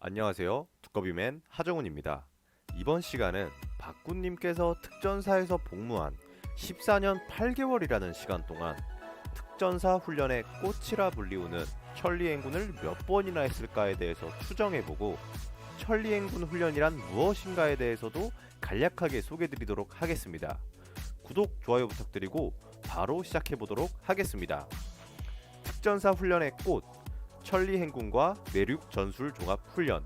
안녕하세요. 두꺼비맨 하정훈입니다. 이번 시간은 박군님께서 특전사에서 복무한 14년 8개월이라는 시간 동안 특전사 훈련의 꽃이라 불리우는 천리행군을 몇 번이나 했을까에 대해서 추정해보고 천리행군 훈련이란 무엇인가에 대해서도 간략하게 소개드리도록 하겠습니다. 구독, 좋아요 부탁드리고 바로 시작해보도록 하겠습니다. 특전사 훈련의 꽃, 천리행군과 내륙 전술 종합 훈련.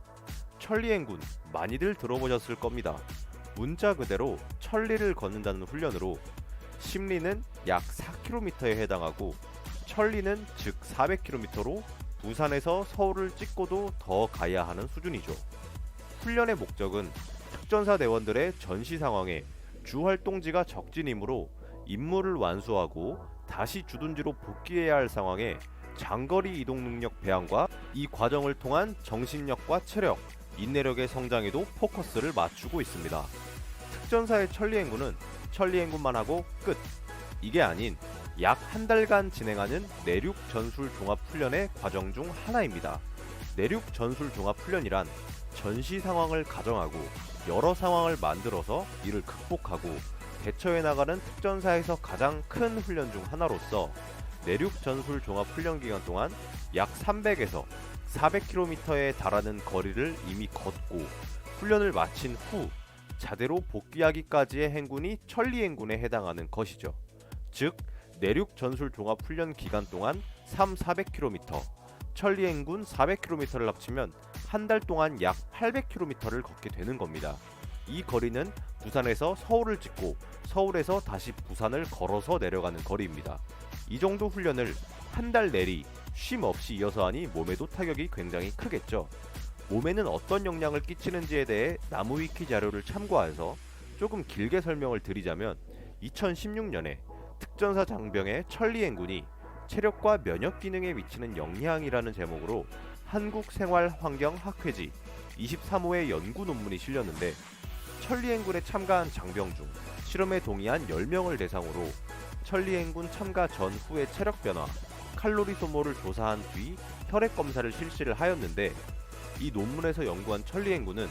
천리행군 많이들 들어보셨을 겁니다. 문자 그대로 천리를 걷는다는 훈련으로 심리는 약 4km에 해당하고 천리는 즉 400km로 부산에서 서울을 찍고도 더 가야 하는 수준이죠. 훈련의 목적은 특전사 대원들의 전시 상황에 주 활동지가 적진이므로 임무를 완수하고 다시 주둔지로 복귀해야 할 상황에 장거리 이동 능력 배양과 이 과정을 통한 정신력과 체력, 인내력의 성장에도 포커스를 맞추고 있습니다. 특전사의 천리행군은 천리행군만 하고 끝! 이게 아닌 약 한 달간 진행하는 내륙 전술 종합 훈련의 과정 중 하나입니다. 내륙 전술 종합 훈련이란 전시 상황을 가정하고 여러 상황을 만들어서 이를 극복하고 대처해 나가는 특전사에서 가장 큰 훈련 중 하나로서 내륙 전술 종합 훈련 기간 동안 약 300에서 400km에 달하는 거리를 이미 걷고 훈련을 마친 후 자대로 복귀하기까지의 행군이 천리행군에 해당하는 것이죠. 즉 내륙 전술 종합 훈련 기간 동안 400km, 천리행군 400km를 합치면 한 달 동안 약 800km를 걷게 되는 겁니다. 이 거리는 부산에서 서울을 찍고 서울에서 다시 부산을 걸어서 내려가는 거리입니다. 이 정도 훈련을 한 달 내리 쉼 없이 이어서 하니 몸에도 타격이 굉장히 크겠죠. 몸에는 어떤 영향을 끼치는지에 대해 나무위키 자료를 참고해서 조금 길게 설명을 드리자면 2016년에 특전사 장병의 천리행군이 체력과 면역 기능에 미치는 영향이라는 제목으로 한국생활환경학회지 23호의 연구 논문이 실렸는데 천리행군에 참가한 장병 중 실험에 동의한 10명을 대상으로 천리행군 참가 전후의 체력 변화, 칼로리 소모를 조사한 뒤 혈액 검사를 실시를 하였는데 이 논문에서 연구한 천리행군은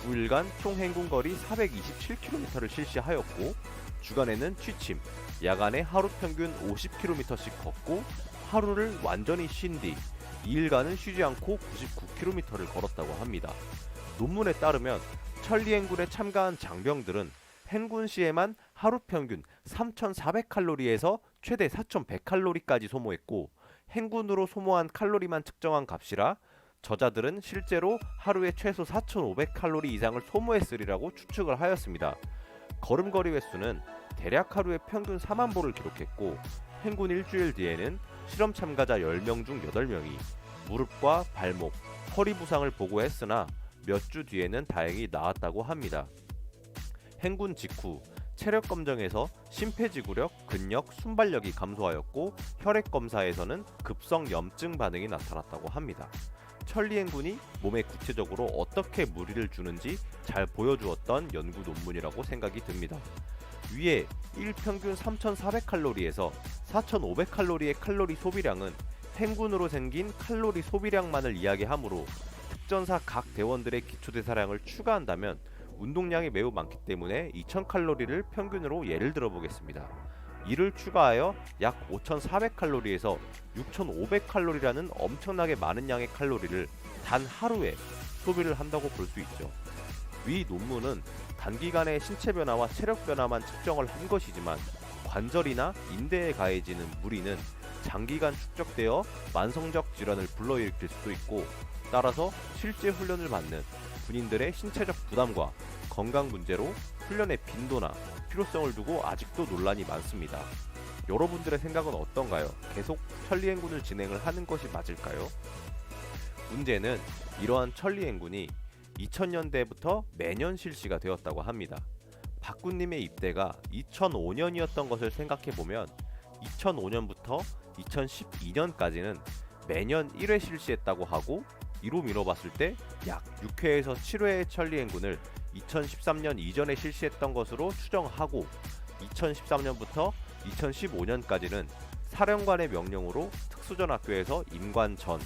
9일간 총 행군 거리 427km를 실시하였고 주간에는 취침, 야간에 하루 평균 50km씩 걷고 하루를 완전히 쉰 뒤 2일간은 쉬지 않고 99km를 걸었다고 합니다. 논문에 따르면 천리행군에 참가한 장병들은 행군 시에만 하루 평균 3,400칼로리에서 최대 4,100칼로리까지 소모했고 행군으로 소모한 칼로리만 측정한 값이라 저자들은 실제로 하루에 최소 4,500칼로리 이상을 소모했으리라고 추측을 하였습니다. 걸음걸이 횟수는 대략 하루에 평균 4만 보를 기록했고 행군 일주일 뒤에는 실험 참가자 10명 중 8명이 무릎과 발목, 허리 부상을 보고했으나 몇 주 뒤에는 다행히 나았다고 합니다. 행군 직후 체력 검정에서 심폐지구력, 근력, 순발력이 감소하였고 혈액 검사에서는 급성 염증 반응이 나타났다고 합니다. 천리행군이 몸에 구체적으로 어떻게 무리를 주는지 잘 보여주었던 연구 논문이라고 생각이 듭니다. 위에 1평균 3,400칼로리에서 4,500칼로리의 칼로리 소비량은 행군으로 생긴 칼로리 소비량만을 이야기하므로 특전사 각 대원들의 기초대사량을 추가한다면 운동량이 매우 많기 때문에 2,000칼로리를 평균으로 예를 들어 보겠습니다. 이를 추가하여 약 5,400칼로리에서 6,500칼로리라는 엄청나게 많은 양의 칼로리를 단 하루에 소비를 한다고 볼 수 있죠. 위 논문은 단기간의 신체 변화와 체력 변화만 측정을 한 것이지만 관절이나 인대에 가해지는 무리는 장기간 축적되어 만성적 질환을 불러일으킬 수도 있고 따라서 실제 훈련을 받는 군인들의 신체적 부담과 건강 문제로 훈련의 빈도나 필요성을 두고 아직도 논란이 많습니다. 여러분들의 생각은 어떤가요? 계속 천리행군을 진행을 하는 것이 맞을까요? 문제는 이러한 천리행군이 2000년대부터 매년 실시가 되었다고 합니다. 박군님의 입대가 2005년이었던 것을 생각해보면 2005년부터 2012년까지는 매년 1회 실시했다고 하고 이로 미뤄봤을 때 약 6회에서 7회의 천리행군을 2013년 이전에 실시했던 것으로 추정하고 2013년부터 2015년까지는 사령관의 명령으로 특수전학교에서 임관 전,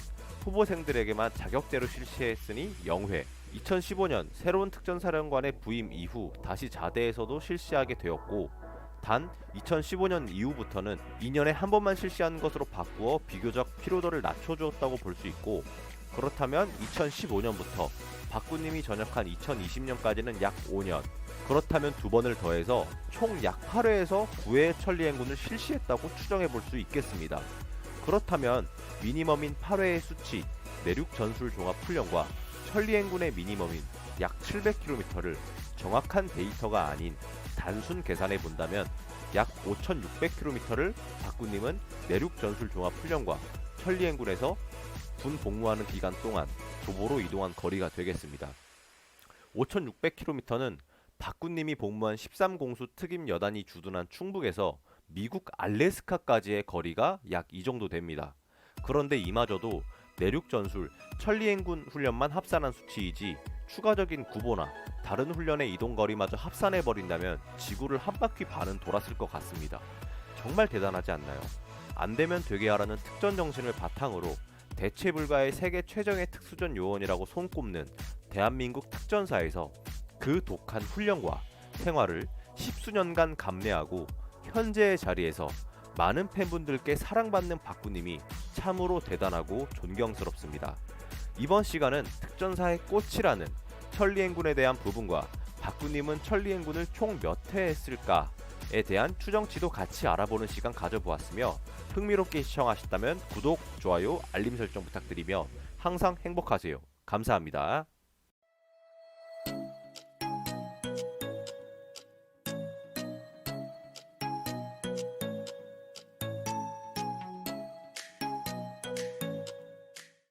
후보생들에게만 자격대로 실시했으니 0회. 2015년 새로운 특전사령관의 부임 이후 다시 자대에서도 실시하게 되었고, 단 2015년 이후부터는 2년에 한 번만 실시하는 것으로 바꾸어 비교적 피로도를 낮춰주었다고 볼 수 있고, 그렇다면 2015년부터 박군님이 전역한 2020년까지는 약 5년, 그렇다면 두 번을 더해서 총 약 8회에서 9회의 천리행군을 실시했다고 추정해 볼 수 있겠습니다. 그렇다면 미니멈인 8회의 수치, 내륙 전술 종합 훈련과 천리행군의 미니멈인 약 700km를 정확한 데이터가 아닌 단순 계산해 본다면 약 5600km를 박군님은 내륙 전술 종합 훈련과 천리행군에서 군 복무하는 기간 동안 도보로 이동한 거리가 되겠습니다. 5600km는 박군님이 복무한 13공수 특임 여단이 주둔한 충북에서 미국 알래스카까지의 거리가 약 이 정도 됩니다. 그런데 이마저도 내륙 전술, 천리행군 훈련만 합산한 수치이지 추가적인 구보나 다른 훈련의 이동 거리마저 합산해 버린다면 지구를 한 바퀴 반은 돌았을 것 같습니다. 정말 대단하지 않나요? 안 되면 되게 하라는 특전 정신을 바탕으로 대체 불가의 세계 최정예 특수전 요원이라고 손꼽는 대한민국 특전사에서 그 독한 훈련과 생활을 십수년간 감내하고 현재의 자리에서 많은 팬분들께 사랑받는 박군님이 참으로 대단하고 존경스럽습니다. 이번 시간은 특전사의 꽃이라는 천리행군에 대한 부분과 박군님은 천리행군을 총 몇 회 했을까에 대한 추정치도 같이 알아보는 시간 가져보았으며, 흥미롭게 시청하셨다면 구독, 좋아요, 알림 설정 부탁드리며 항상 행복하세요. 감사합니다.